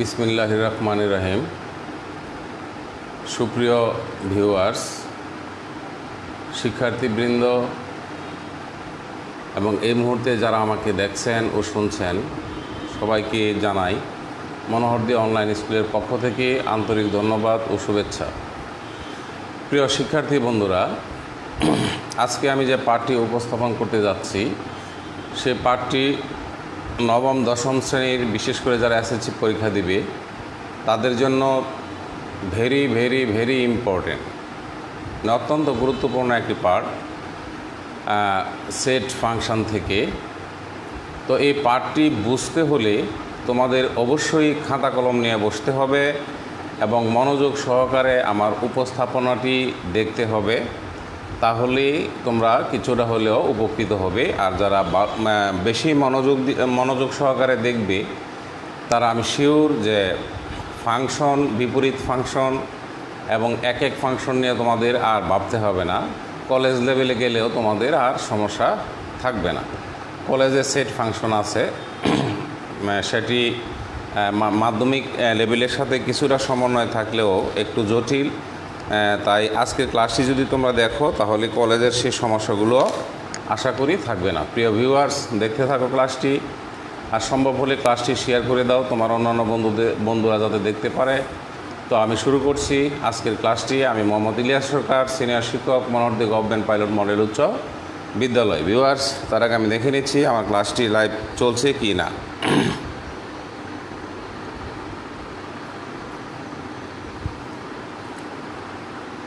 বিসমিল্লাহির রহমানির রহিম। সুপ্রিয় ভিউয়ার্স, শিক্ষার্থীবৃন্দ এবং এই মুহূর্তে যারা আমাকে দেখছেন ও শুনছেন সবাইকে জানাই মনোহরদী অনলাইন স্কুলের পক্ষ থেকে আন্তরিক ধন্যবাদ ও শুভেচ্ছা। প্রিয় শিক্ষার্থী বন্ধুরা, আজকে আমি যে পাঠটি উপস্থাপন করতে যাচ্ছি সে পাঠটি নবম দশম শ্রেণীর বিশেষ করে যারা এসএসসি পরীক্ষা দিবে তাদের জন্য ভেরি ভেরি ভেরি ইম্পর্টেন্ট, অত্যন্ত গুরুত্বপূর্ণ একটি পার্ট সেট ফাংশন থেকে। তো এই পার্টটি বুঝতে হলে তোমাদের অবশ্যই খাতা কলম নিয়ে বসতে হবে এবং মনোযোগ সহকারে আমার উপস্থাপনাটি দেখতে হবে, তাহলে তোমরা কিছুটা হলেও উপকৃত হবে। আর যারা বেশি মনোযোগ সহকারে দেখবে তারা আমি শিওর যে ফাংশন, বিপরীত ফাংশন এবং এক এক ফাংশন নিয়ে তোমাদের আর ভাবতে হবে না। কলেজ লেভেলে গেলেও তোমাদের আর সমস্যা থাকবে না। কলেজে সেট ফাংশন আছে, সেটি মাধ্যমিক লেভেলের সাথে কিছুটা সমন্বয় থাকলেও একটু জটিল। তাই আজকের ক্লাসটি যদি তোমরা দেখো তাহলে কলেজের সেই সমস্যাগুলো আশা করি থাকবে না। প্রিয় ভিউয়ার্স, দেখতে থাকো ক্লাসটি, আর সম্ভব হলে ক্লাসটি শেয়ার করে দাও তোমার অন্যান্য বন্ধুরা যাতে দেখতে পারে। তো আমি শুরু করছি আজকের ক্লাসটি। আমি মোহাম্মদ ইলিয়াস সরকার, সিনিয়র শিক্ষক, মনোহরদী গভর্নমেন্ট পাইলট মডেল উচ্চ বিদ্যালয়। ভিউয়ার্স, তার আগে আমি দেখে নিচ্ছি আমার ক্লাসটি লাইভ চলছে কি না।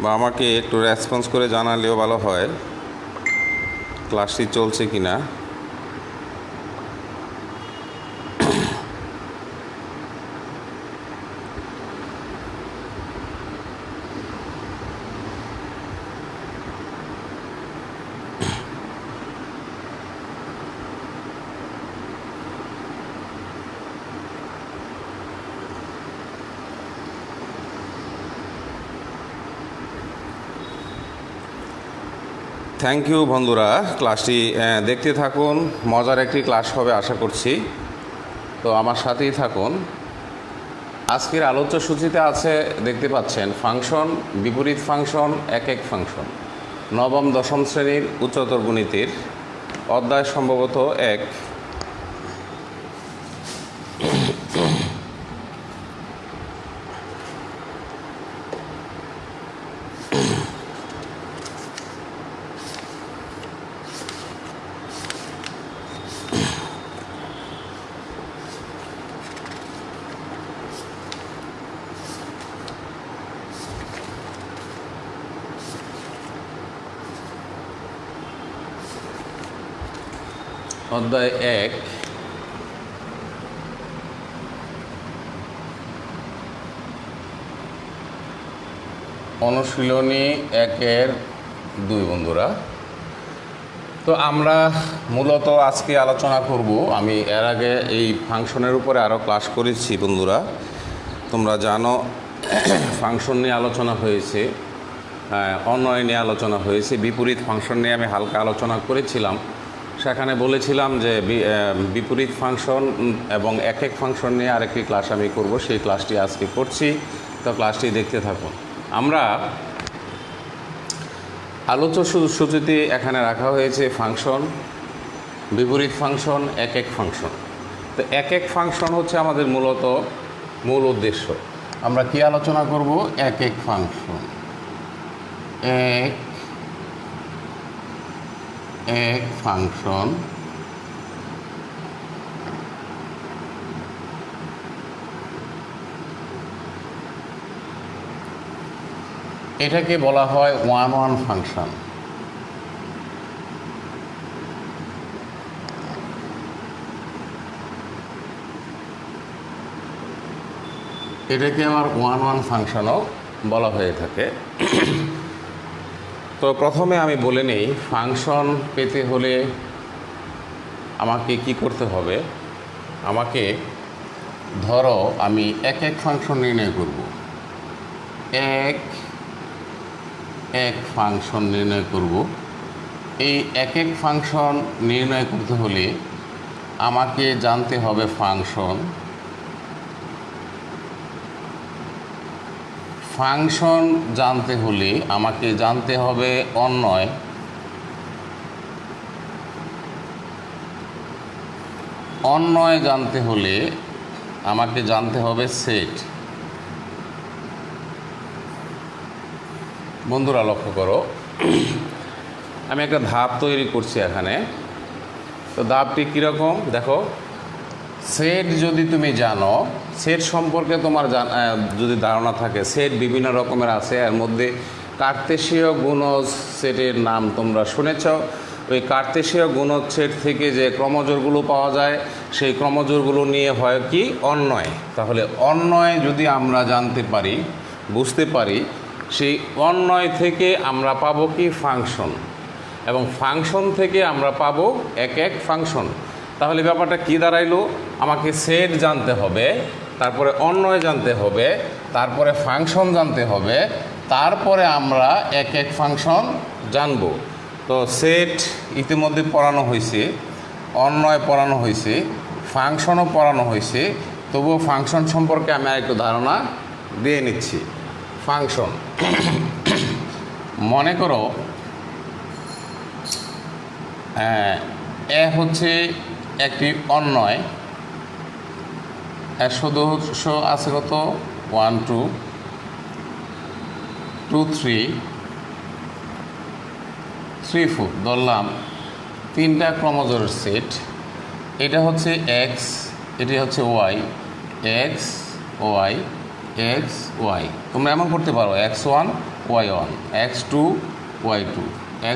বা আমাকে একটু রেসপন্স করে জানালেও ভালো হয় ক্লাসটি চলছে কি না। থ্যাংক ইউ বন্ধুরা, ক্লাসটি দেখতে থাকুন। মজার একটি ক্লাস হবে আশা করছি, তো আমার সাথেই থাকুন। আজকের আলোচ্য সূচিতে আছে, দেখতে পাচ্ছেন, ফাংশন, বিপরীত ফাংশন, এক এক ফাংশন। নবম দশম শ্রেণীর উচ্চতর গণিতের অধ্যায় সম্ভবত 1। অধ্যায় 1, অনুশীলনী 1-2 বন্ধুরা। তো আমরা মূলত আজকে আলোচনা করব, আমি এর আগে এই ফাংশনের উপরে আরও ক্লাস করেছি বন্ধুরা, তোমরা জানো। ফাংশন নিয়ে আলোচনা হয়েছে, অন্বয় নিয়ে আলোচনা হয়েছে, বিপরীত ফাংশন নিয়ে আমি হালকা আলোচনা করেছিলাম। সেখানে বলেছিলাম যে বিপরীত ফাংশন এবং এক এক ফাংশন নিয়ে আরেকটি ক্লাস আমি করব, সেই ক্লাসটি আজকে করছি। তো ক্লাসটি দেখতে থাকুন। আমরা আলোচ্য সূচিতে এখানে রাখা হয়েছে ফাংশন, বিপরীত ফাংশন, এক এক ফাংশন। তো এক এক ফাংশন হচ্ছে আমাদের মূলত মূল উদ্দেশ্য। আমরা কি আলোচনা করব? এক এক ফাংশন, এক ফাংশন এটাকে বলা হয় ওয়ান ওয়ান ফাংশন। এটাকে আমার ওয়ান ওয়ান ফাংশনও বলা হয়ে থাকে। তো প্রথমে আমি বলে নেই, ফাংশন পেতে হলে আমাকে কি করতে হবে। আমাকে ধরো আমি এক এক ফাংশন নির্ণয় করব, এক এক ফাংশন নির্ণয় করব। এই এক এক ফাংশন নির্ণয় করতে হলে আমাকে জানতে হবে ফাংশন ফাংশন জানতে হলে আমাকে জানতে হবে অন্বয়, অন্বয় জানতে হলে আমাকে জানতে হবে সেট। বন্ধুরা লক্ষ্য করো, আমি একটা ধাপ তৈরি করছি এখানে। তো ধাপটি কীরকম দেখো, সেট যদি তুমি জানো, সেট সম্পর্কে তোমার যদি ধারণা থাকে, সেট বিভিন্ন রকমের আছে। এর মধ্যে কার্তেশীয় গুণজ সেটের নাম তোমরা শুনেছ। ওই কার্তেশীয় গুণজ সেট থেকে যে ক্রমজোড়গুলো পাওয়া যায়, সেই ক্রমজোড়গুলো নিয়ে হয় কি অন্বয়। তাহলে অন্বয় যদি আমরা জানতে পারি, বুঝতে পারি, সেই অন্বয় থেকে আমরা পাবো কি ফাংশন, এবং ফাংশন থেকে আমরা পাবো এক এক ফাংশন। তাহলে ব্যাপারটা কি দাঁড়াইলো, আমাকে সেট জানতে হবে, তারপরে অন্বয় জানতে হবে, তারপরে ফাংশন জানতে হবে, তারপরে আমরা এক এক ফাংশন জানব। তো সেট ইতিমধ্যে পড়ানো হয়েছে, অন্বয় পড়ানো হয়েছে, ফাংশনও পড়ানো হয়েছে। তবুও ফাংশন সম্পর্কে আমি আরেকটু ধারণা দিয়ে নিচ্ছি। ফাংশন মনে করো এ হচ্ছে একটি অন্বয়, এর সদস্য আছে কত 1 2 2 3 3 4 ধরলাম, তিনটা ক্রমজোড়ের সেট। এটা হচ্ছে এক্স, এটি হচ্ছে y, x y, x y. তোমরা এমন করতে পারো x1 y1, x2 y2,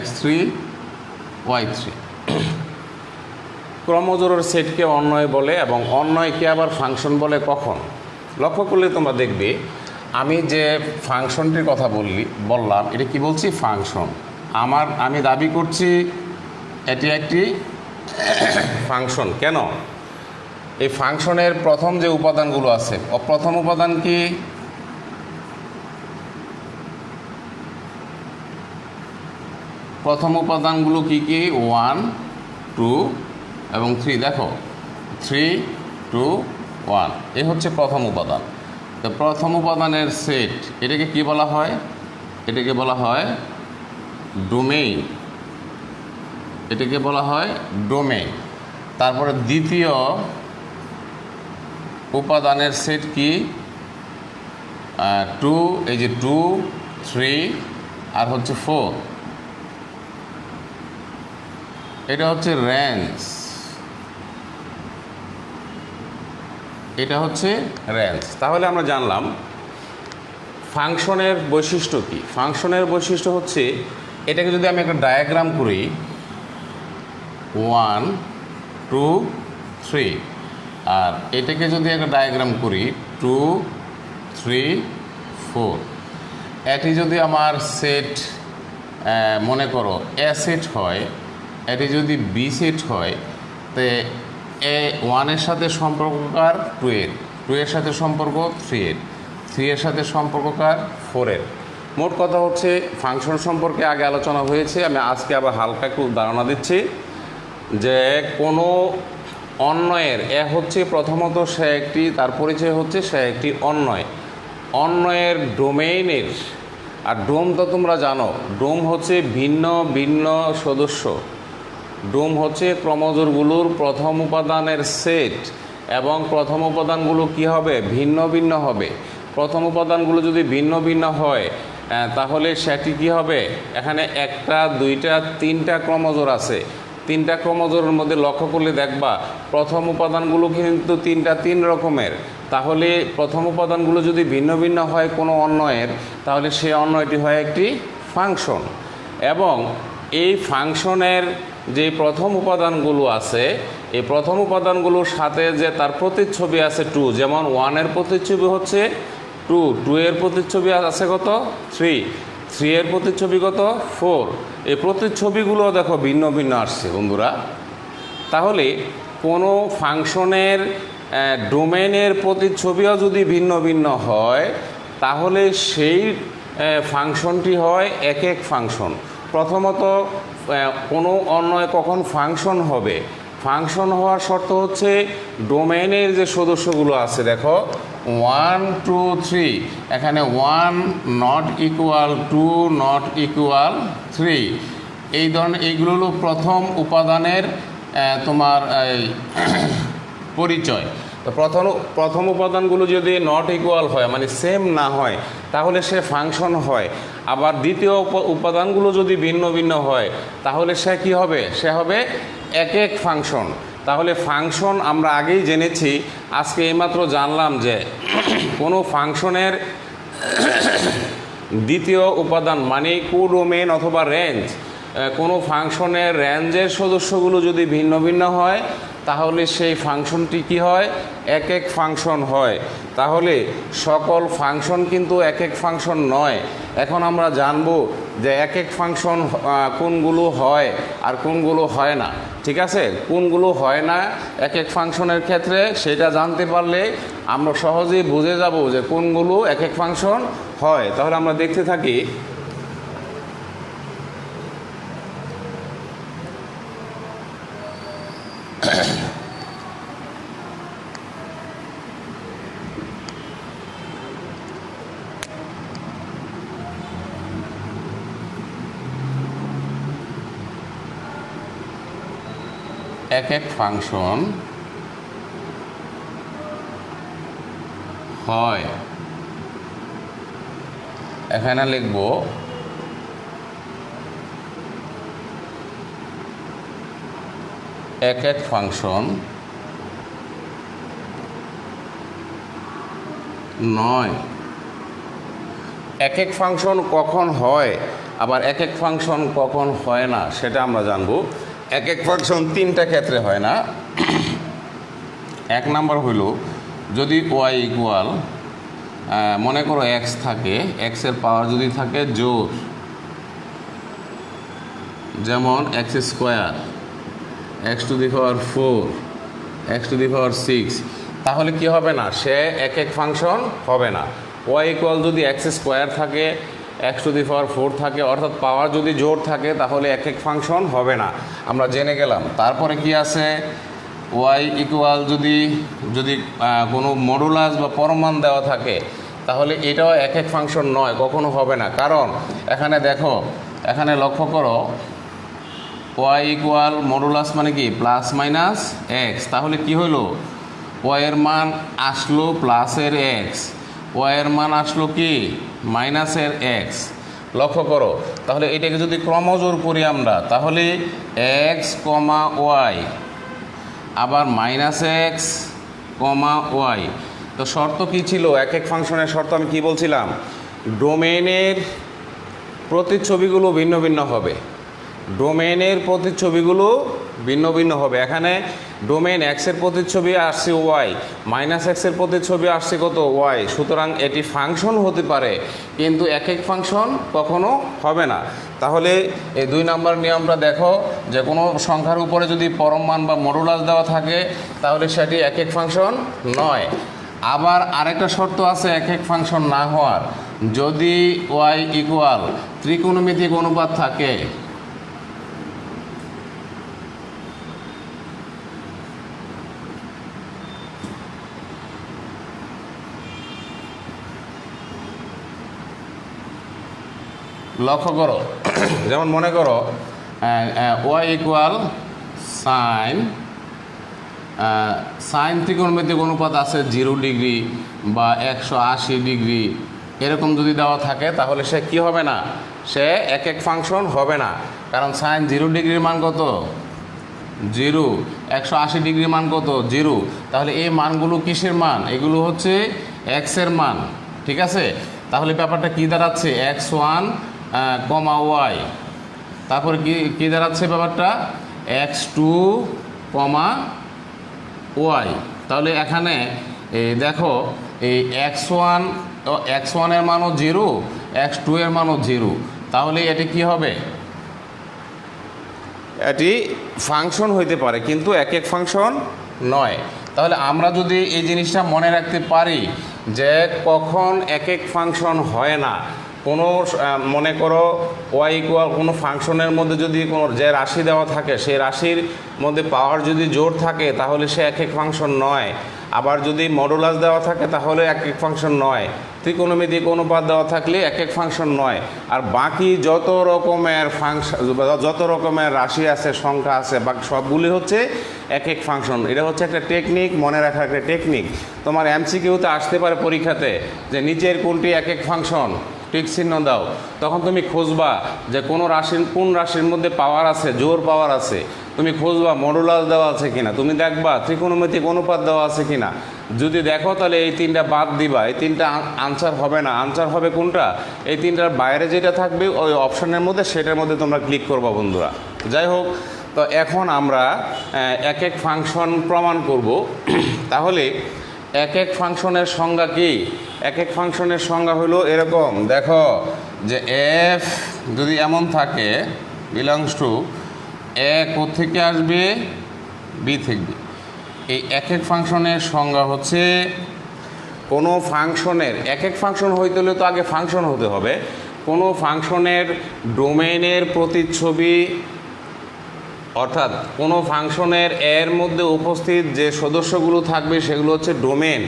x3 y3। ক্রমজোড়ের সেটকে অন্বয় বলে, এবং অন্বয়কে আবার ফাংশন বলে কখন। লক্ষ্য করলে তোমরা দেখবে আমি যে ফাংশনটির কথা বললাম, এটা কি বলছি ফাংশন। আমি দাবি করছি এটি একটি ফাংশন। কেন? এই ফাংশনের প্রথম যে উপাদানগুলো আছে, প্রথম উপাদান কি প্রথম উপাদানগুলো কি কি 1 2 এবং 3। দেখো 3 2 1 এ হচ্ছে প্রথম উপাদান। তো প্রথম উপাদানের সেট, এটাকে কি বলা হয়? এটাকে বলা হয় ডোমেইন, এটাকে বলা হয় ডোমেইন। তারপরে দ্বিতীয় উপাদানের সেট কি 2, এই যে 2 3 আর হচ্ছে 4, এটা হচ্ছে রেঞ্জ, এটা হচ্ছে রেঞ্জ। তাহলে আমরা জানলাম ফাংশনের বৈশিষ্ট্য কি। ফাংশনের বৈশিষ্ট্য হচ্ছে, এটাকে যদি আমি একটা ডায়াগ্রাম করি 1 2 3, আর এটাকে যদি একটা ডায়াগ্রাম করি 2 3 4, এটি যদি আমার সেট মনে করো এ সেট হয়, এটি যদি বি সেট হয়, তো এ 1-এর সাথে সম্পর্ককার 2-এর, 2-এর সাথে সম্পর্ক 3-এর, 3-এর সাথে সম্পর্ককার 4-এর। মোট কথা হচ্ছে ফাংশন সম্পর্কে আগে আলোচনা হয়েছে, আমি আজকে আবার হালকা একটু ধারণা দিচ্ছি যে কোনো অন্বয়ের এ হচ্ছে প্রথমত সে একটি, তার পরিচয় হচ্ছে সে একটি অন্বয়। অন্বয়ের ডোমেইনের, আর ডোম তো তোমরা জানো, ডোম হচ্ছে ভিন্ন ভিন্ন সদস্য। ডোম হচ্ছে ক্রমজোড়গুলোর প্রথম উপাদানের সেট, এবং প্রথম উপাদানগুলো কি হবে? ভিন্ন ভিন্ন হবে। প্রথম উপাদানগুলো যদি ভিন্ন ভিন্ন হয়, তাহলে সেটি কি হবে? এখানে একটা দুইটা তিনটা ক্রমজোড় আছে, তিনটা ক্রমজোড়ের মধ্যে লক্ষ্য করলে দেখবা প্রথম উপাদানগুলো কিন্তু তিন রকমের। তাহলে প্রথম উপাদানগুলো যদি ভিন্ন ভিন্ন হয় কোনো অন্বয়ের, তাহলে সেই অন্বয়টি হয় একটি ফাংশন। এবং এই ফাংশনের যে প্রথম উপাদানগুলো আছে, এই প্রথম উপাদানগুলোর সাথে যে তার প্রতিচ্ছবি আছে 2, যেমন 1-এর প্রতিচ্ছবি হচ্ছে 2, 2-এর প্রতিচ্ছবি আছে কত 3, 3-এর প্রতিচ্ছবি কত 4। এই প্রতিচ্ছবিগুলো দেখো ভিন্ন ভিন্ন আসছে বন্ধুরা। তাহলে কোনো ফাংশনের ডোমেনের প্রতিচ্ছবিও যদি ভিন্ন ভিন্ন হয়, তাহলে সেই ফাংশনটি হয় এক এক ফাংশন। প্রথমত কোনো অন্বয় কখন ফাংশন হবে? ফাংশন হওয়ার শর্ত হচ্ছে ডোমেনের যে সদস্যগুলো আছে, দেখো 1 2 3, এখানে 1 নট ইকুয়াল 2 নট ইকুয়াল 3। এই ধরনের এইগুলো হলো প্রথম উপাদানের তোমার পরিচয়। তো প্রথম উপাদানগুলো যদি নট ইকুয়াল হয় মানে সেম না হয় তাহলে সে ফাংশন হয়। আবার দ্বিতীয় উপাদানগুলো যদি ভিন্ন ভিন্ন হয় তাহলে সে কি হবে? সে হবে এক এক ফাংশন। তাহলে ফাংশন আমরা আগেই জেনেছি, আজকে এইমাত্র জানলাম যে কোনো ফাংশনের দ্বিতীয় উপাদান মানে কোডোমেইন অথবা রেঞ্জ, কোনো ফাংশনের রেঞ্জের সদস্যগুলো যদি ভিন্ন ভিন্ন হয় তাহলে সেই ফাংশনটি কি হয়? এক এক ফাংশন হয়। তাহলে সকল ফাংশন কিন্তু এক এক ফাংশন নয়। এখন আমরা জানব যে এক এক ফাংশন কোনগুলো হয় আর কোনগুলো হয় না। ঠিক আছে, কোনগুলো হয় না এক এক ফাংশনের ক্ষেত্রে সেটা জানতে পারলে আমরা সহজেই বুঝে যাব যে কোনগুলো এক এক ফাংশন হয়। তাহলে আমরা দেখতে থাকি। এক এক ফাংশন হয়, এখানে লিখব এক এক ফাংশন নয়। এক এক ফাংশন কখন হয় আবার এক এক ফাংশন কখন হয় না সেটা আমরা জানব। এক এক ফাংশন তিনটা ক্ষেত্রে হয় না। এক নাম্বার হইল যদি ওয়াই ইকুয়াল মনে করো এক্স থাকে, এক্সের পাওয়ার যদি থাকে জোর, যেমন x square, x to the power 4, x to the power 6, তাহলে কি হবে না? সে এক এক ফাংশন হবে না। ওয়াই ইকুয়াল যদি এক্স স্কোয়ার থাকে, এক্স টু দি পাওয়ার 4 থাকে, অর্থাৎ পাওয়ার যদি জোর থাকে তাহলে এক এক ফাংশন হবে না, আমরা জেনে গেলাম। তারপরে কি আছে? ওয়াই ইকুয়াল যদি কোনো মডুলাস বা পরমান দেওয়া থাকে তাহলে এটাও এক এক ফাংশন নয়, কখনো হবে না। কারণ এখানে দেখো, এখানে লক্ষ্য করো ওয়াই ইকুয়াল মডুলাস মানে কি প্লাস মাইনাস এক্স, তাহলে কি হলো? ওয়াইয়ের মান আসলো প্লাসের এক্স, ওয়াইয়ের মান আসলো কি মাইনাসের এক্স। লক্ষ্য করো, তাহলে এটাকে যদি ক্রমজোর করি আমরা তাহলে এক্স কমা ওয়াই আবার মাইনাস এক্স কমা ওয়াই। তো শর্ত কি ছিল? এক এক ফাংশনের শর্ত আমি কি বলছিলাম? ডোমেইনের প্রতিচ্ছবিগুলো ভিন্ন ভিন্ন হবে, ডোমেইনের প্রতিচ্ছবিগুলো ভিন্ন ভিন্ন হবে। এখানে ডোমেইন এক্সের প্রতিচ্ছবি আসছে ওয়াই, মাইনাস এক্সের প্রতিচ্ছবি আসছে কত? ওয়াই। সুতরাং এটি ফাংশন হতে পারে কিন্তু এক এক ফাংশন কখনো হবে না। তাহলে এই 2 নম্বর নিয়মটা দেখো, যে কোনো সংখ্যার উপরে যদি পরম মান বা মডুলাস দেওয়া থাকে তাহলে সেটি এক এক ফাংশন নয়। আবার আরেকটা শর্ত আছে এক এক ফাংশন না হওয়ার, যদি ওয়াই ইকুয়াল ত্রিকোণমিতিক অনুপাত থাকে। লক্ষ্য করো, যেমন মনে করো ওয়াই ইকুয়াল সাইন ত্রিকোণমিতিক অনুপাত আছে 0 ডিগ্রি বা 180 ডিগ্রি, এরকম যদি দেওয়া থাকে তাহলে সে কি হবে না? সে এক এক ফাংশন হবে না। কারণ সাইন 0 ডিগ্রির মান কত? 0, 180 ডিগ্রির মান কত? 0। তাহলে এই মানগুলো কিসের মান? এগুলো হচ্ছে এক্সের মান। ঠিক আছে, তাহলে ব্যাপারটা কি দাঁড়াচ্ছে? x1 কমা ওয়াই, তারপরে কি দাঁড়াচ্ছে ব্যাপারটা? x2 কমা ওয়াই। তাহলে এখানে দেখো এই x1 এর মানও 0, x2 এর মানও 0, তাহলে এটি কি হবে? এটি ফাংশন হইতে পারে কিন্তু এক এক ফাংশন নয়। তাহলে আমরা যদি এই জিনিসটা মনে রাখতে পারি যে কখন এক এক ফাংশন হয় না, কোনো মনে করো ওয়াই ইকুয়াল কোনো ফাংশনের মধ্যে যদি কোনো যে রাশি দেওয়া থাকে সেই রাশির মধ্যে পাওয়ার যদি জোর থাকে তাহলে সে এক এক ফাংশন নয়। আবার যদি মডুলাস দেওয়া থাকে তাহলে এক এক ফাংশন নয়, ত্রিকোণমিতিক অনুপাত দেওয়া থাকলে এক এক ফাংশন নয়। আর বাকি যত রকমের ফাংশন, যত রকমের রাশি আছে, সংখ্যা আছে, বাকি সবগুলি হচ্ছে এক এক ফাংশন। এটা হচ্ছে একটা টেকনিক, মনে রাখার একটা টেকনিক। তোমার এমসিকিউতে আসতে পারে পরীক্ষাতে যে নিচের কোনটি এক এক ফাংশন, টিক চিহ্ন দাও। তখন তুমি খুঁজবা যে কোন রাশির মধ্যে পাওয়ার আছে, জোর পাওয়ার আছে, তুমি খুঁজবা মডুলাস দেওয়া আছে কিনা, তুমি দেখবা ত্রিকোণমিতিক অনুপাত দেওয়া আছে কিনা। যদি দেখো তাহলে এই তিনটা বাদ দিবা, এই তিনটা আনসার হবে না। আনসার হবে কোনটা? এই তিনটার বাইরে যেটা থাকবে ওই অপশনের মধ্যে, সেটার মধ্যে তোমরা ক্লিক করবা বন্ধুরা। যাই হোক, তো এখন আমরা এক এক ফাংশন প্রমাণ করব। তাহলে এক এক ফাংশনের সংজ্ঞা কি? এক এক ফাংশনের সংজ্ঞা হলো এরকম, দেখো যে এফ যদি এমন থাকে বিলংস টু এ কোত্থেকে আসবে, বি থেকে। এই এক এক ফাংশনের সংজ্ঞা হচ্ছে কোনো ফাংশনের, এক এক ফাংশন হইতে হলে তো আগে ফাংশন হতে হবে। কোনো ফাংশনের ডোমেইনের প্রতিচ্ছবি, অর্থাৎ কোনো ফাংশনের এর মধ্যে উপস্থিত যে সদস্যগুলো থাকবে সেগুলো হচ্ছে ডোমেন।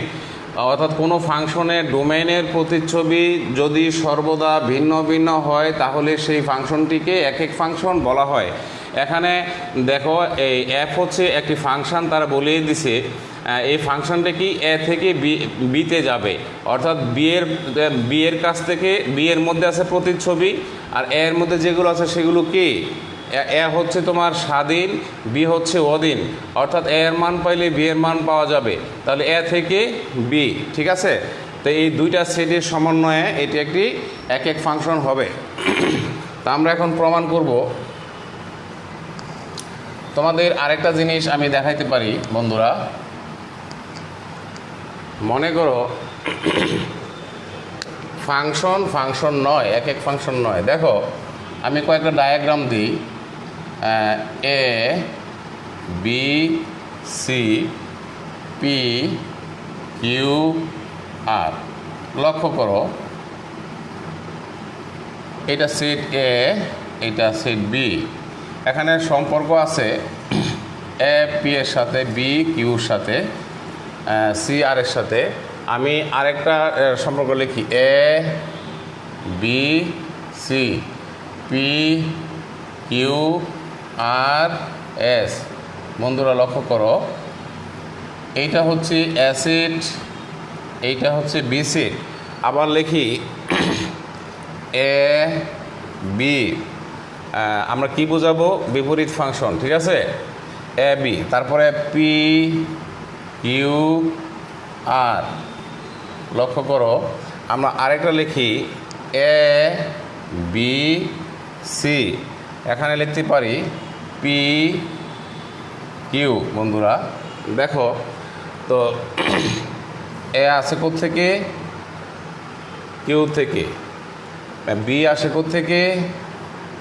অর্থাৎ কোনো ফাংশনের ডোমেইনের প্রতিচ্ছবি যদি সর্বদা ভিন্ন ভিন্ন হয় তাহলে সেই ফাংশনটিকে এক এক ফাংশন বলা হয়। এখানে দেখো এই এফ হচ্ছে একটি ফাংশন, তারা বলেই দিছে এই ফাংশনটা কি এ থেকে বিতে যাবে, অর্থাৎ বি এর কাছ থেকে বি এর মধ্যে আছে প্রতিচ্ছবি, আর এর মধ্যে যেগুলো আছে সেগুলো কি, এ হচ্ছে তোমার স্বাধীন, বি হচ্ছে অধীন, অর্থাৎ এ এর মান পাইলে বি এর মান পাওয়া যাবে। তাহলে এ থেকে বি, ঠিক আছে। তো এই দুইটা সেটের সমন্বয়ে এটি একটি এক এক ফাংশন হবে। তা আমরা এখন প্রমাণ করব। তোমাদের আরেকটা জিনিস আমি দেখাইতে পারি বন্ধুরা। মনে করো ফাংশন নয়, এক এক ফাংশন নয়। দেখো আমি কয়েকটা ডায়াগ্রাম দিই, A B C P Q R. লক্ষ্য করো এটা সেট এ, এটা সেট বি। এখানে সম্পর্ক আছে এ পি এর সাথে, বি কিউর সাথে, সি আর এর সাথে। আমি আরেকটা সম্পর্ক লিখি, A B C P Q R S. বন্ধুরা লক্ষ্য করো এইটা হচ্ছে অ্যাসিড, এইটা হচ্ছে বি সিড। আবার লিখি এ বি, আমরা কি বোঝাবো, বিপরীত ফাংশন, ঠিক আছে, এ বি। তারপরে পি কিউ আর। লক্ষ্য করো আমরা আরেকটা লিখি এ বি সি। এখানে লিখতে পারি পি কিউ। বন্ধুরা দেখো তো এ আসে কোত্থেকে, কিউ থেকে, বি আসে কোত্থেকে,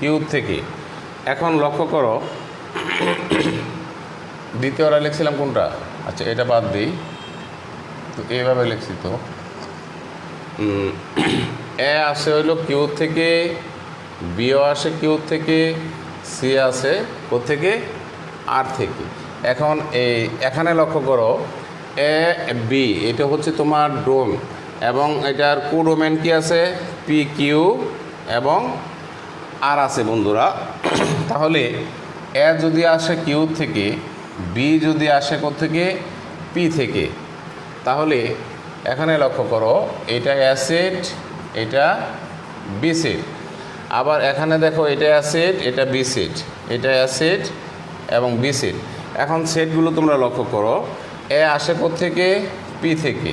কিউ থেকে। এখন লক্ষ্য করো দ্বিতীয়টা লিখছিলাম কোনটা, আচ্ছা এটা বাদ দিই, তো এইভাবে লিখছি। তো এ আসে হইল কিউ থেকে, বিও আসে কিউ থেকে, সি আসে কোত্থেকে, আর থেকে। এখন এখানে লক্ষ্য করো এ বি, এটা হচ্ছে তোমার ডোম, এবং এটার কোডোমেন কি আছে, পি কিউ এবং আর আছে বন্ধুরা। তাহলে এ যদি আসে কিউ থেকে, বি যদি আসে কোত্থেকে, পি থেকে, তাহলে এখানে লক্ষ্য করো এটা অ্যাসিড, এটা বিসিড। আবার এখানে দেখো এটা অ্যাসিড, এটা বিসিড, এটা অ্যাসিড এবং বিসিড। এখন সেটগুলো তোমরা লক্ষ্য করো, এ আসে কোত্থেকে, পি থেকে,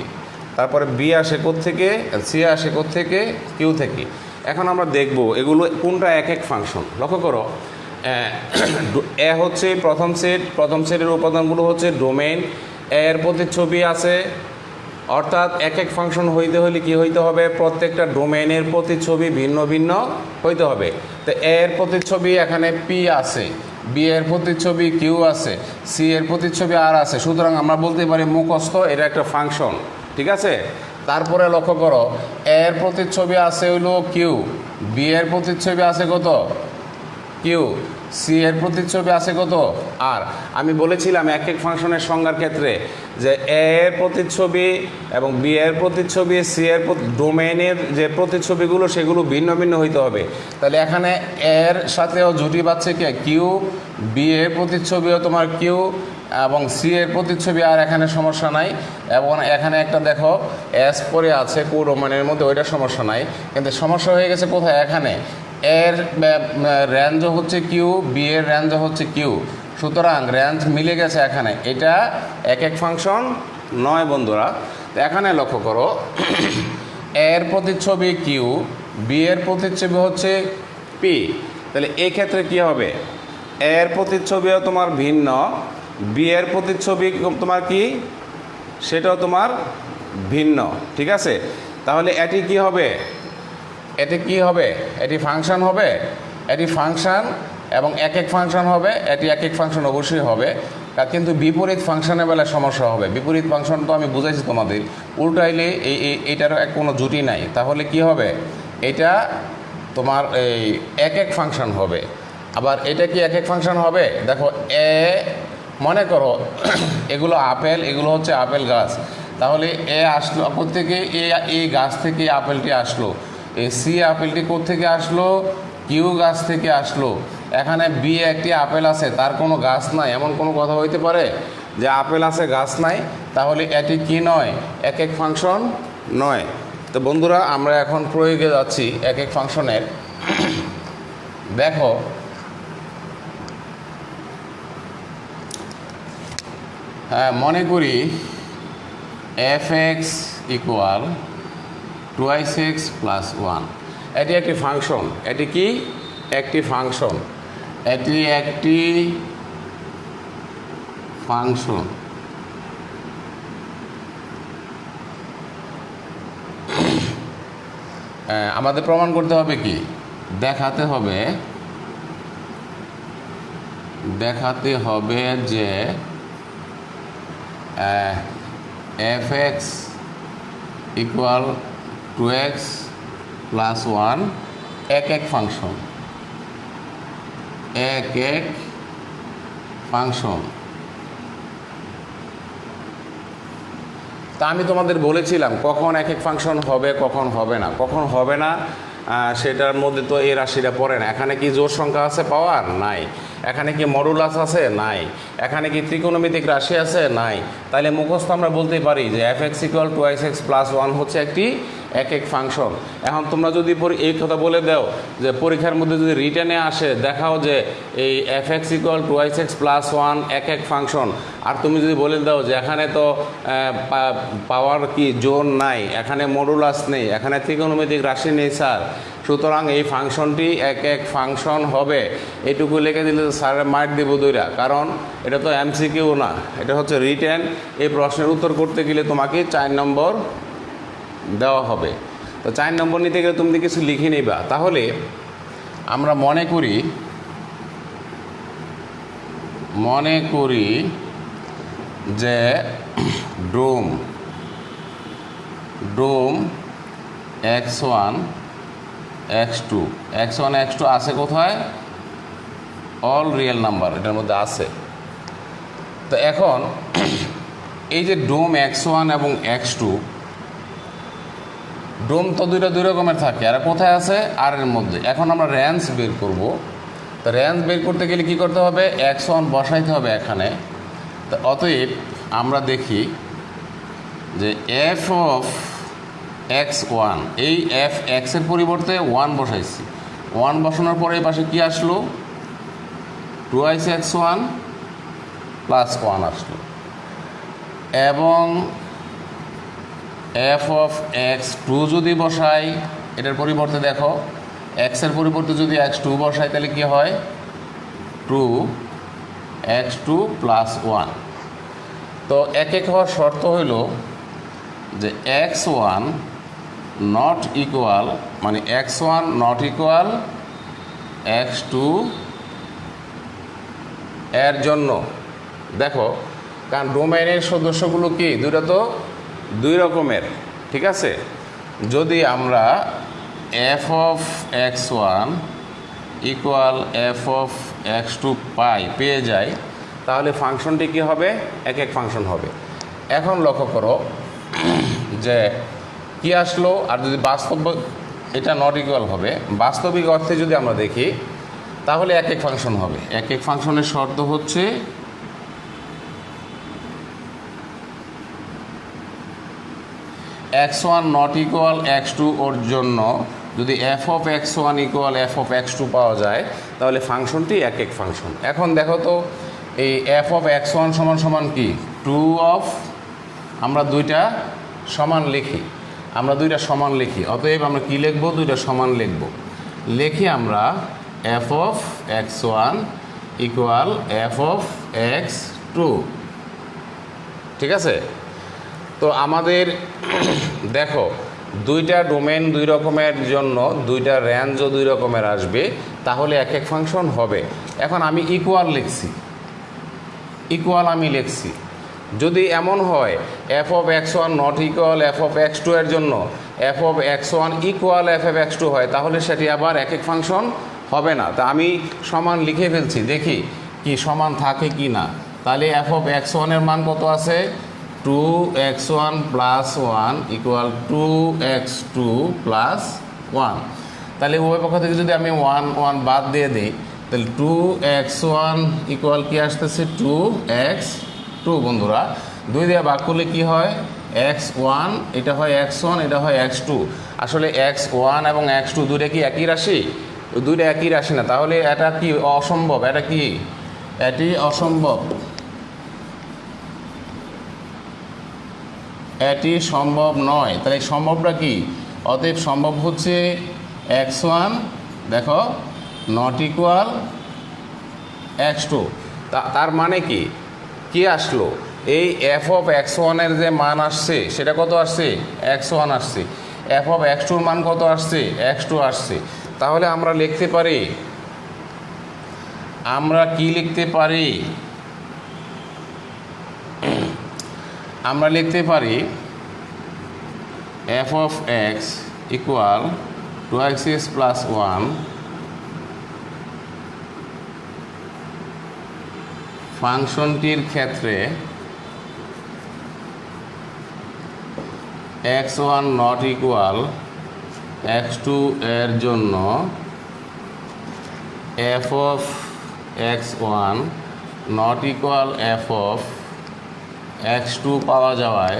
তারপরে বি আসে কোত্থেকে, সি আসে কোত্থেকে, কিউ থেকে। এখন আমরা দেখব এগুলো কোনটা এক এক ফাংশন। লক্ষ্য করো এ হচ্ছে প্রথম সেট, প্রথম সেটের উপাদানগুলো হচ্ছে ডোমেইন, এর প্রতিচ্ছবি আছে, অর্থাৎ এক এক ফাংশন হইতে হলে কি হইতে হবে, প্রত্যেকটা ডোমেইনের প্রতিচ্ছবি ভিন্ন ভিন্ন হইতে হবে। তো এর প্রতিচ্ছবি এখানে পি আছে, বি এর প্রতিচ্ছবি কিউ আছে, সি এর প্রতিচ্ছবি আর আছে। সুতরাং আমরা বলতে পারি মুখস্থ এটা একটা ফাংশন, ঠিক আছে। তারপরে লক্ষ্য করো এর প্রতিচ্ছবি আছে হইল কিউ, বি এর প্রতিচ্ছবি আছে কত, কিউ, সি এর প্রতিচ্ছবি আছে কত আর। আমি বলেছিলাম এক এক ফাংশনের সংজ্ঞার ক্ষেত্রে যে এ এর প্রতিচ্ছবি এবং বি এর প্রতিচ্ছবি, সি এর ডোমেইনের যে প্রতিচ্ছবিগুলো সেগুলো ভিন্ন ভিন্ন হইতে হবে। তাহলে এখানে এর সাথেও জুটি পাচ্ছে কে কিউ, বি এর প্রতিচ্ছবিও তোমার কিউ এবং সি এর প্রতিচ্ছবি, আর এখানে সমস্যা নাই। এবং এখানে একটা দেখো এস পরে আছে কোডোমেনের মধ্যে, ওইটা সমস্যা নাই, কিন্তু সমস্যা হয়ে গেছে কোথায়, এখানে এর রেঞ্জও হচ্ছে কিউ, বি এর রেঞ্জও হচ্ছে কিউ, সুতরাং রেঞ্জ মিলে গেছে এখানে। এটা এক এক ফাংশন নয় বন্ধুরা। এখানে লক্ষ্য করো এর প্রতিচ্ছবি কিউ, বি এর প্রতিচ্ছবি হচ্ছে পি, তাহলে এই ক্ষেত্রে কি হবে, এর প্রতিচ্ছবিও তোমার ভিন্ন, বি এর প্রতিচ্ছবি তোমার কি সেটাও তোমার ভিন্ন, ঠিক আছে। তাহলে এটি কি হবে, এটি কি হবে, এটি ফাংশন হবে, এটি ফাংশন এবং এক এক ফাংশন হবে, এটি এক এক ফাংশন অবশ্যই হবে। কিন্তু বিপরীত ফাংশনের বেলায় সমস্যা হবে। বিপরীত ফাংশন তো আমি বুঝাইছি তোমাদের, উল্টাইলে এইটারও কোনো জুটি নাই, তাহলে কি হবে, এটা তোমার এই এক এক ফাংশন হবে। আবার এটা কি এক এক ফাংশন হবে, দেখো এ মনে করো এগুলো আপেল, এগুলো হচ্ছে আপেল গাছ, তাহলে এ আসলো কোত্থেকে, এই গাছ থেকে আপেলটি আসলো, এই সি আপেলটি কোত্থেকে আসলো, কিউ গাছ থেকে আসলো। এখানে বি একটি আপেল আছে, তার কোনো গাছ নাই, এমন কোনো কথা হইতে পারে যে আপেল আছে গাছ নাই, তাহলে এটি কি নয়, এক এক ফাংশন নয়। তো বন্ধুরা আমরা এখন প্রয়োগে যাচ্ছি এক এক ফাংশনের। দেখো হ্যাঁ, মনে করি F x equal 2x plus 1, এটি একটি ফাংশন, এটি কি একটি ফাংশন, এটি একটি ফাংশন। আমাদের প্রমাণ করতে হবে কি, দেখাতে হবে যে F x equal 2x plus 1 এক এক ফাংশন, এক এক ফাংশন। তা আমি তোমাদের বলেছিলাম কখন এক এক ফাংশন হবে কখন হবে না, কখন হবে না সেটার মধ্যে তো এই রাশিটা পড়ে না। এখানে কি জোড় সংখ্যা আছে পাওয়ার নাই, এখানে কি মডুলাস আছে নাই, এখানে কি ত্রিকোণমিতিক রাশি আছে নাই। তাহলে মুখস্থ আমরা বলতেই পারি যে F x equal 2x plus 1 হচ্ছে একটি এক এক ফাংশন। এখন তোমরা যদি এই কথা বলে দাও যে পরীক্ষার মধ্যে যদি রিটেনে আসে দেখাও যে এই F x equal 2x plus 1 এক এক ফাংশন, আর তুমি যদি বলে দাও যে এখানে তো পাওয়ার কি জোন নাই, এখানে মডুলাস নেই, এখানে ত্রিকোণমিতিক রাশি নেই স্যার, সুতরাং এই ফাংশনটি এক এক ফাংশন হবে, এইটুকু লিখে দিলে স্যারের মার্ক দেব দইরা, কারণ এটা তো এমসিকিউ না, এটা হচ্ছে রিটেন। এই প্রশ্নের উত্তর করতে গেলে তোমাকে 4 নম্বর দেওয়া হবে। তো 4 নম্বর নিতে গেলে তুমি কিছু লিখে নিবা। তাহলে আমরা মনে করি যে ডোম x1 x2 আছে কোথায়, অল রিয়েল নাম্বার এটার মধ্যে আছে। তো এখন এই যে ডোম x1 এবং x2, ডোম তো দুই রকমের থাকে, আর কোথায় আছে আর এর মধ্যে। এখন আমরা রেঞ্জ বের করব। তো রেঞ্জ বের করতে গেলে কি করতে হবে, x1 বসাইতে হবে এখানে। তো অতএব আমরা দেখি যে এফ অফ x1, এই এফ এক্সের পরিবর্তে 1 বসাইছি, 1 বসানোর পরে এই পাশে কি আসলো, 2x1 প্লাস 1 আসলো। এবং এফ অফ x2 যদি বসাই, এটার পরিবর্তে দেখো এক্সের পরিবর্তে যদি x2 বসাই তাহলে কি হয়, 2x2 প্লাস 1। তো এক এক হওয়ার শর্ত হইল যে x1 নট ইকুয়াল, মানে x1 নট ইকুয়াল x2 এর জন্য। দেখো কারণ ডোমেইনের সদস্যগুলো কি দুইটা তো দুই রকমের, ঠিক আছে। যদি আমরা f of x1 equal f of x two পেয়ে যাই, তাহলে ফাংশনটি কী হবে? এক এক ফাংশন হবে। এখন লক্ষ্য করো যে কি আসলো, আর যদি বাস্তব এটা নট ইকুয়াল হবে, বাস্তবিক অর্থে যদি আমরা দেখি তাহলে এক এক ফাংশন হবে। এক এক ফাংশনের শর্ত হচ্ছে x1 নট ইকুয়াল x2 ওর জন্য যদি F of x1 equal f of x2 পাওয়া যায়, তাহলে ফাংশনটি এক এক ফাংশন। এখন দেখো তো এই এফ অফ x1 সমান সমান কি? 2 অফ, আমরা দুইটা সমান লিখি, অতএব আমরা কি লিখবো? দুইটা সমান লিখি আমরা f of x1 equal f of x2। ঠিক আছে? তো আমাদের দেখো দুইটা ডোমেন দুই রকমের জন্য দুইটা রেঞ্জও দুই রকমের আসবে, তাহলে এক এক ফাংশন হবে। এখন আমি ইকুয়াল লিখছি, যদি এমন হয় F of x1 not equal f of x2 এর জন্য F of x1 equal f of x2 হয়, তাহলে সেটি আবার এক এক ফাংশন হবে না। তা আমি সমান লিখে ফেলছি, দেখি কি সমান থাকে কি না। তাহলে এফ অফ x1 এর মান কত আছে? 2x1 plus 1 equal 2x2 plus 1। তাহলে উভয় পক্ষ থেকে যদি আমি 1 বাদ দিয়ে দিই, তাহলে 2x1 ইকুয়াল কি আসতেছে? 2x2। বন্ধুরা 2 দিয়ে ভাগ করলে কি হয়? x1, এটা হয় x1, এটা হয় x2। আসলে x1 এবং x2 দুইটা কি একই রাশি? দুইটা একই রাশি না, তাহলে এটা কি অসম্ভব? এটি অসম্ভব, এটি সম্ভব নয়। তাহলে সম্ভবটা কি? অতএব সম্ভব হচ্ছে x1 দেখো নট ইকুয়াল x2। তার মানে কি আসলো? এই এফ অফ x1 এর যে মান আসছে সেটা কত আসছে? x1 আসছে। এফ অফ x2 মান কত আসছে? x2 আসছে। তাহলে আমরা লিখতে পারি, আমরা লিখতে পারি F of x equal 2x plus 1 ফাংশনটির ক্ষেত্রে x1 নট ইকুয়াল x2 এর জন্য F of x1 not equal f of x2 পাওয়া যাওয়ায়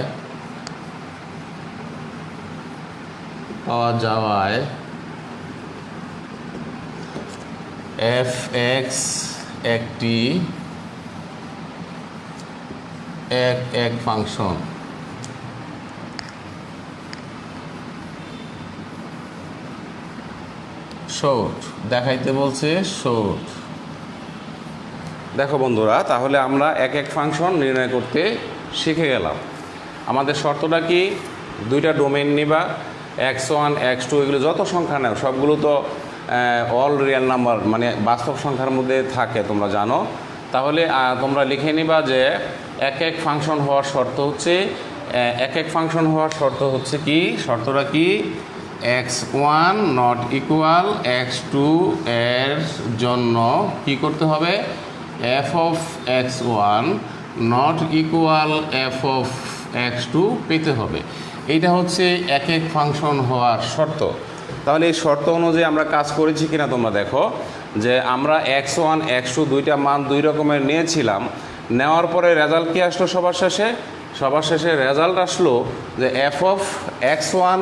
এফ এক্স একটি এক ফাংশন। শর্ট দেখাইতে বলছে, শর্ট। দেখো বন্ধুরা, তাহলে আমরা এক এক ফাংশন নির্ণয় করতে শিখে গেলাম। আমাদের শর্তটা কি? দুইটা ডোমেন নিবা, x1 x2 এগুলো যত সংখ্যা নেও সবগুলো তো অল রিয়েল নাম্বার, মানে বাস্তব সংখ্যার মধ্যে থাকে, তোমরা জানো। তাহলে তোমরা লিখে নিবা যে এক এক ফাংশন হওয়ার শর্ত হচ্ছে কি? শর্তটা কি? x1 নট ইকুয়াল x2 এর জন্য কি করতে হবে? F of x1 not equal f of x2 পেতে হবে। এইটা হচ্ছে এক এক ফাংশন হওয়ার শর্ত। তাহলে এই শর্ত অনুযায়ী আমরা কাজ করেছি কিনা তোমরা দেখো, যে আমরা x1 x2 দুইটা মান দুই রকমের নিয়েছিলাম, নেওয়ার পরে রেজাল্ট কি আসলো? সবার শেষে রেজাল্ট আসলো যে F of x1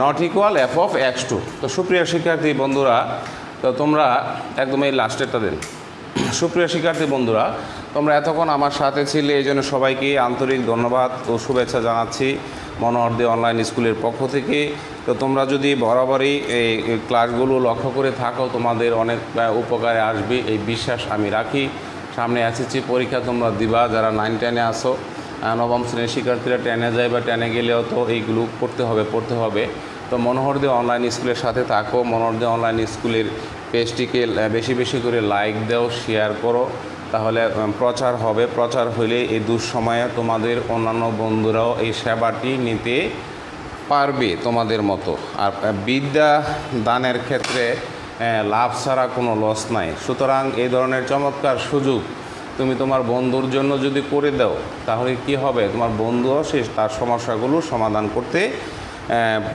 not equal f of x2। তো সুপ্রিয় শিক্ষার্থী বন্ধুরা, তো তোমরা একদম এই লাস্টেরটা দেন। সুপ্রিয় শিক্ষার্থী বন্ধুরা, তোমরা এতক্ষণ আমার সাথে ছিলে, এই জন্য সবাইকে আন্তরিক ধন্যবাদ ও শুভেচ্ছা জানাচ্ছি মনোহর দে অনলাইন স্কুলের পক্ষ থেকে। তো তোমরা যদি বরাবরই এই ক্লাসগুলো লক্ষ্য করে থাকো, তোমাদের অনেক উপকারে আসবে এই বিশ্বাস আমি রাখি। সামনে এসএসসি পরীক্ষা তোমরা দিবা, যারা 9-10-এ আসো, নবম শ্রেণীর শিক্ষার্থীরা 10-এ যায় বা 10-এ গেলেও তো এইগুলো পড়তে হবে। তো মনোহর দে অনলাইন স্কুলের সাথে থাকো। মনোহর দে অনলাইন স্কুলের পেজটিকে বেশি করে লাইক দাও, শেয়ার করো, তাহলে প্রচার হলে এই দুঃসময়ে তোমাদের অন্যান্য বন্ধুরাও এই সেবাটি নিতে পারবে তোমাদের মতো। আর বিদ্যা দানের ক্ষেত্রে লাভ ছাড়া কোনো লস নাই। সুতরাং এই ধরনের চমৎকার সুযোগ তুমি তোমার বন্ধুর জন্য যদি করে দাও, তাহলে কি হবে, তোমার বন্ধুও সে তার সমস্যাগুলো সমাধান করতে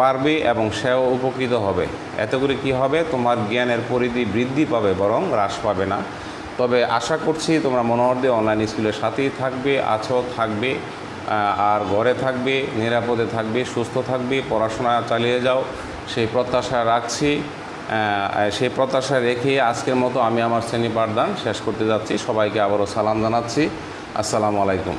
পারবে এবং সেও উপকৃত হবে। এতে করে কি হবে, তোমার জ্ঞানের পরিধি বৃদ্ধি পাবে, বরং হ্রাস পাবে না। তবে আশা করছি তোমরা মনোহর দে অনলাইন স্কুলের সাথেই থাকবে, থাকবে আর ঘরে থাকবে, নিরাপদে থাকবে, সুস্থ থাকবে, পড়াশোনা চালিয়ে যাও, সেই প্রত্যাশা রাখছি। সেই প্রত্যাশা রেখে আজকের মতো আমি আমার শ্রেণী পাঠদান শেষ করতে যাচ্ছি। সবাইকে আবারও সালাম জানাচ্ছি। আসসালামু আলাইকুম।